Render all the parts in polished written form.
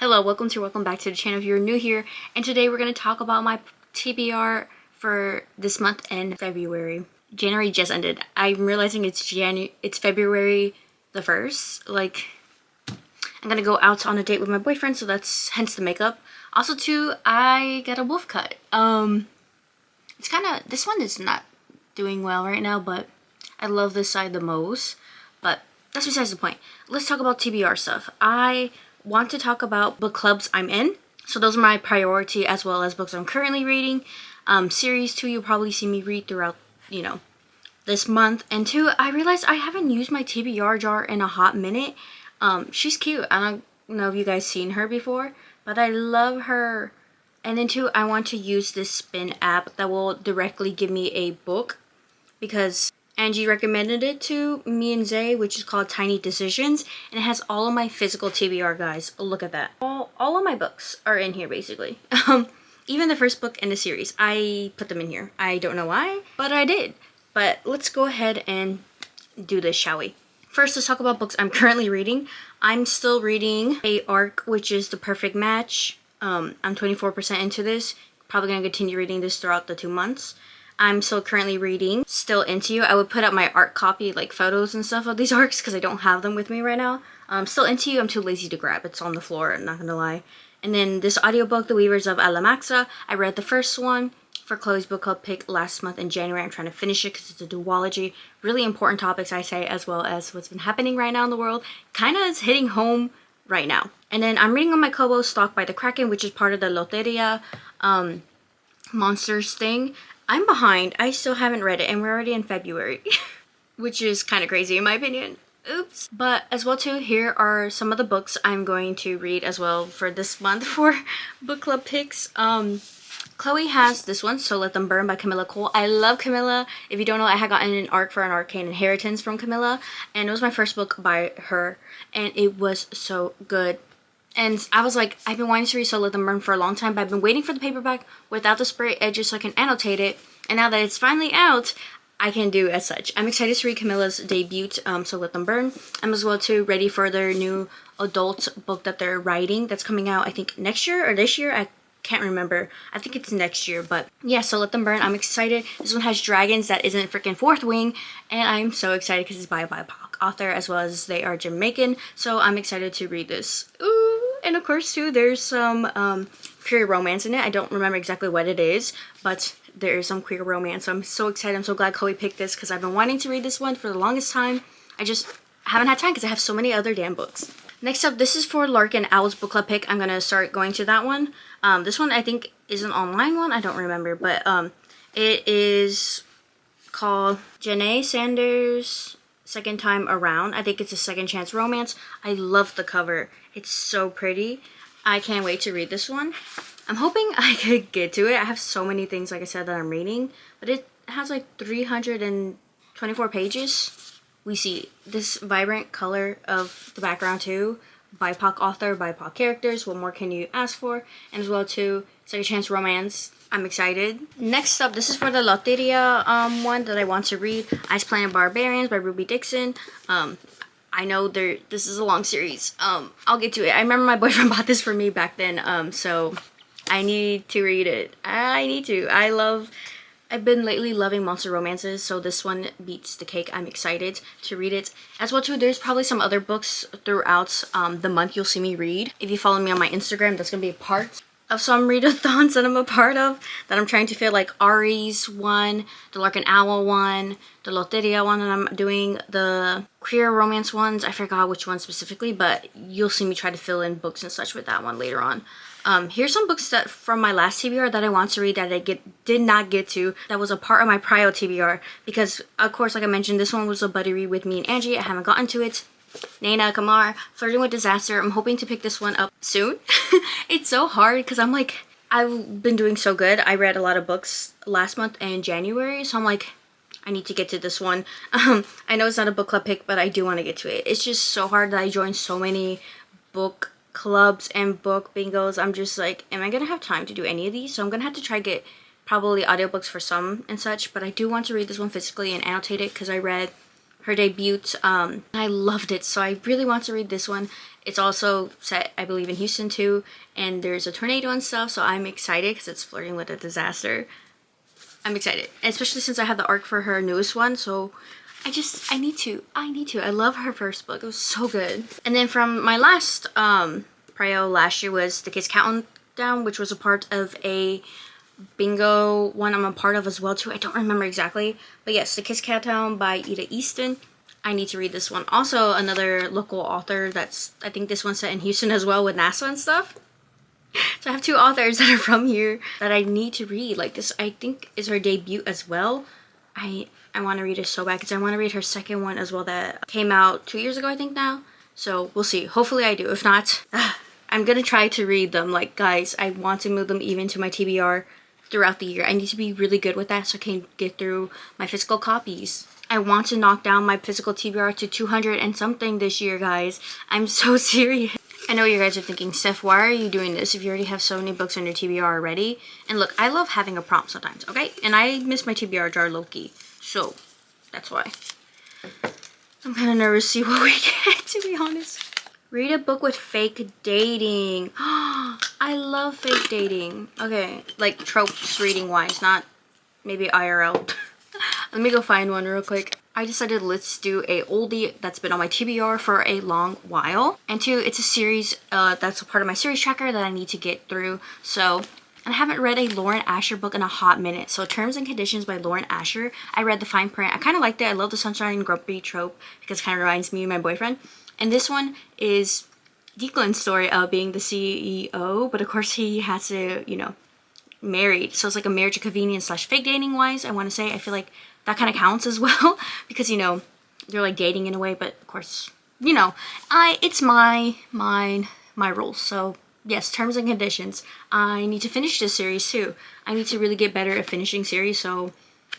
Hello, welcome back to the channel if you're new here, and today we're going to talk about my TBR for this month in February. January just ended. I'm realizing it's February the 1st. Like, I'm going to go out on a date with my boyfriend, so that's hence the makeup. Also too, I got a wolf cut. It's kind of, this one is not doing well right now, but I love this side the most. But that's besides the point. Let's talk about TBR stuff. I want to talk about book clubs I'm in. So those are my priority, as well as books I'm currently reading. Series 2 you'll probably see me read throughout, this month. And 2, I realized I haven't used my TBR jar in a hot minute. She's cute. I don't know if you guys seen her before, but I love her. And then 2, I want to use this spin app that will directly give me a book, because Angie recommended it to me and Zay, which is called Tiny Decisions, and it has all of my physical TBR, guys. Look at that. All of my books are in here, basically. Even the first book in the series, I put them in here. I don't know why, but I did. But let's go ahead and do this, shall we? First, let's talk about books I'm currently reading. I'm still reading a arc, which is The Perfect Match. I'm 24% into this. Probably going to continue reading this throughout the 2 months. I'm still currently reading Still Into You. I would put up my art copy, like photos and stuff of these arcs, because I don't have them with me right now. Still Into You, I'm too lazy to grab. It's on the floor, I'm not gonna lie. And then this audiobook, The Weavers of Alamaxa. I read the first one for Chloe's book club pick last month in January. I'm trying to finish it because it's a duology. Really important topics, I say, as well as what's been happening right now in the world. Kind of is hitting home right now. And then I'm reading on my Kobo Stalked by the Kraken, which is part of the Loteria monsters thing. I'm behind. I still haven't read it, and we're already in February, which is kind of crazy in my opinion. Oops. But as well too, here are some of the books I'm going to read as well for this month for book club picks. Chloe has this one, So Let Them Burn by Camilla Cole. I love Camilla. If you don't know, I had gotten an arc for An Arcane Inheritance from Camilla, and it was my first book by her, and it was so good. And I was like, I've been wanting to read So Let Them Burn for a long time, but I've been waiting for the paperback without the spray edges so I can annotate it. And now that it's finally out, I can do as such. I'm excited to read Camilla's debut, So Let Them Burn. I'm as well too ready for their new adult book that they're writing that's coming out, I think, next year or this year. I can't remember. I think it's next year, but yeah, So Let Them Burn. I'm excited. This one has dragons that isn't freaking Fourth Wing, and I'm so excited because it's by a BIPOC author, as well as they are Jamaican, so I'm excited to read this. Ooh. And of course too, there's some queer romance in it. I don't remember exactly what it is, but there is some queer romance. So I'm so excited. I'm so glad Chloe picked this because I've been wanting to read this one for the longest time. I just haven't had time because I have so many other damn books. Next up, this is for Lark and Owl's book club pick. I'm going to start going to that one. This one I think is an online one. I don't remember, but it is called Janae Sanders' Second Time Around. I think it's a second chance romance. I love the cover. It's so pretty. I can't wait to read this one. I'm hoping I could get to it. I have so many things, like I said, that I'm reading, but it has like 324 pages. We see this vibrant color of the background too. BIPOC author, BIPOC characters. What more can you ask for? And as well too, second chance romance. I'm excited. Next up, this is for the Loteria one that I want to read. Ice Planet Barbarians by Ruby Dixon. I know this is a long series. I'll get to it. I remember my boyfriend bought this for me back then, so I need to read it. I need to. I've been lately loving monster romances, so this one beats the cake. I'm excited to read it. As well too, there's probably some other books throughout the month you'll see me read. If you follow me on my Instagram, that's gonna be a part of some readathons that I'm a part of, that I'm trying to fit, like Ari's one, the Lark and Owl one, the Loteria one, and I'm doing the queer romance ones. I forgot which one specifically, but you'll see me try to fill in books and such with that one later on. Here's some books that from my last TBR that I want to read that I did not get to, that was a part of my prior TBR, because of course, like I mentioned, this one was a buddy read with me and Angie. I haven't gotten to it. Nana Kamar, Flirting with Disaster. I'm hoping to pick this one up soon. It's so hard because I'm like, I've been doing so good. I read a lot of books last month in January, so I'm like, I need to get to this one. I know it's not a book club pick, but I do want to get to it. It's just so hard that I joined so many book clubs and book bingos. I'm just like, am I gonna have time to do any of these? So I'm gonna have to try to get probably audiobooks for some and such, but I do want to read this one physically and annotate it because I read her debut. I loved it, so I really want to read this one. It's also set, I believe, in Houston too, and there's a tornado and stuff, so I'm excited because it's flirting with a disaster. I'm excited, especially since I have the arc for her newest one, so I need to. I love her first book. It was so good. And then from my last prio last year was The Kiss Countdown, which was a part of a bingo one I'm a part of as well too. I don't remember exactly, but yes, The Kiss Countdown by Ida Easton. I need to read this one. Also, another local author that's, I think this one's set in Houston as well with NASA and stuff. So I have two authors that are from here that I need to read. Like this, I think, is her debut as well. I want to read it so bad because I want to read her second one as well that came out 2 years ago, I think now. So we'll see. Hopefully I do. If not, I'm going to try to read them. Like, guys, I want to move them even to my TBR throughout the year. I need to be really good with that so I can get through my physical copies. I want to knock down my physical TBR to 200 and something this year, guys. I'm so serious. I know you guys are thinking, Steph, why are you doing this if you already have so many books on your TBR already? And look, I love having a prompt sometimes, okay? And I miss my TBR jar low-key. So, that's why. I'm kind of nervous to see what we get, to be honest. Read a book with fake dating. I love fake dating. Okay, like tropes reading-wise, not maybe IRL. Let me go find one real quick. I decided let's do a oldie that's been on my TBR for a long while. And two, it's a series that's a part of my series tracker that I need to get through. So, and I haven't read a Lauren Asher book in a hot minute. So Terms and Conditions by Lauren Asher. I read the fine print. I kind of liked it. I love the sunshine and grumpy trope because it kind of reminds me of my boyfriend. And this one is Declan's story of being the CEO, but of course he has to, you know, married. So it's like a marriage of convenience / fake dating wise, I want to say. I feel like that kind of counts as well because, you know, they're like dating in a way, but of course, you know, it's my rules. So yes, Terms and Conditions. I need to finish this series too. I need to really get better at finishing series, so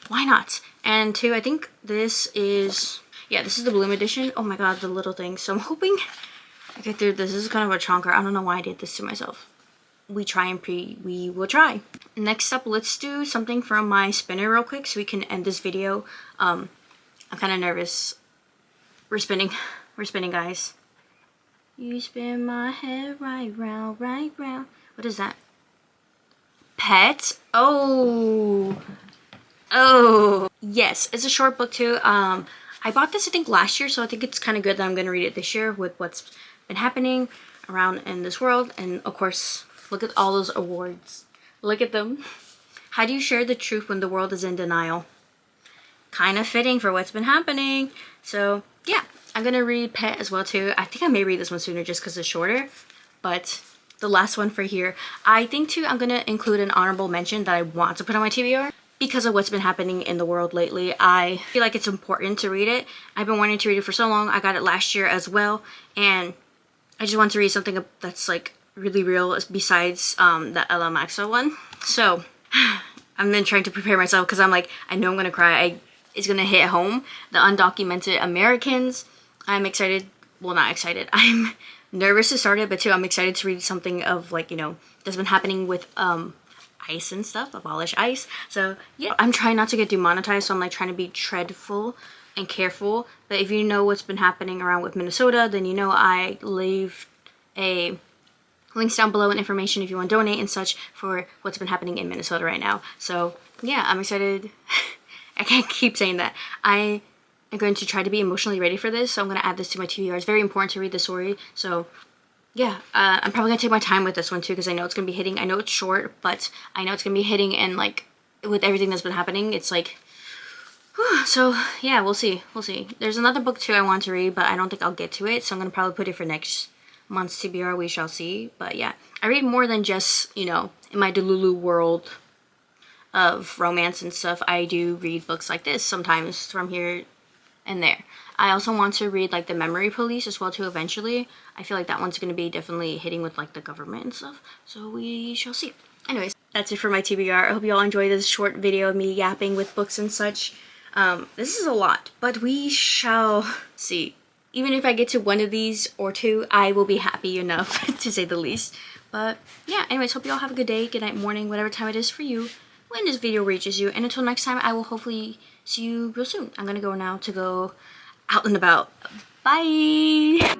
why not? And two, I think this is, yeah, this is the Bloom edition. Oh my god, the little thing. So I'm hoping I get through this. This is kind of a chonker. I don't know why I did this to myself. We will try. Next up, let's do something from my spinner real quick so we can end this video. I'm kind of nervous. We're spinning, guys. You spin my head right round, right round. What is that? Pet? Oh, yes, it's a short book too. I bought this I think last year, so I think it's kind of good that I'm gonna read it this year with what's been happening around in this world. And of course, look at all those awards. Look at them. How do you share the truth when the world is in denial? Kind of fitting for what's been happening. So yeah, I'm gonna read Pet as well too. I think I may read this one sooner just because it's shorter, but the last one for here, I think too I'm gonna include an honorable mention that I want to put on my TBR because of what's been happening in the world lately. I feel like it's important to read it. I've been wanting to read it for so long. I got it last year as well, and I just want to read something that's like really real besides the Ella Maxwell one. So I've been trying to prepare myself because I'm like, I know I'm gonna cry. It's gonna hit home. The Undocumented Americans. I'm excited. Well, not excited. I'm nervous to start it, but too, I'm excited to read something of like, you know, that's been happening with ICE and stuff. Abolish ICE. So yeah, I'm trying not to get demonetized, so I'm like trying to be dreadful and careful. But if you know what's been happening around with Minnesota, then you know I leave a links down below and information if you want to donate and such for what's been happening in Minnesota right now. So yeah, I'm excited. I can't keep saying that. I am going to try to be emotionally ready for this, so I'm going to add this to my TBR. It's very important to read the story. So yeah, I'm probably going to take my time with this one too because I know it's going to be hitting. I know it's short, but I know it's going to be hitting, and like with everything that's been happening, it's like, whew. So yeah, we'll see. We'll see. There's another book too I want to read, but I don't think I'll get to it, so I'm going to probably put it for next month's TBR. We shall see. But yeah, I read more than just, you know, in my Delulu world of romance and stuff. I do read books like this sometimes from here and there. I also want to read like The Memory Police as well too eventually. I feel like that one's going to be definitely hitting with like the government and stuff. So we shall see. Anyways, that's it for my TBR. I hope you all enjoyed this short video of me yapping with books and such. This is a lot, but we shall see. Even if I get to one of these or two, I will be happy enough to say the least. But yeah, anyways, hope you all have a good day, good night, morning, whatever time it is for you when this video reaches you. And until next time, I will hopefully see you real soon. I'm gonna go now to go out and about. Bye!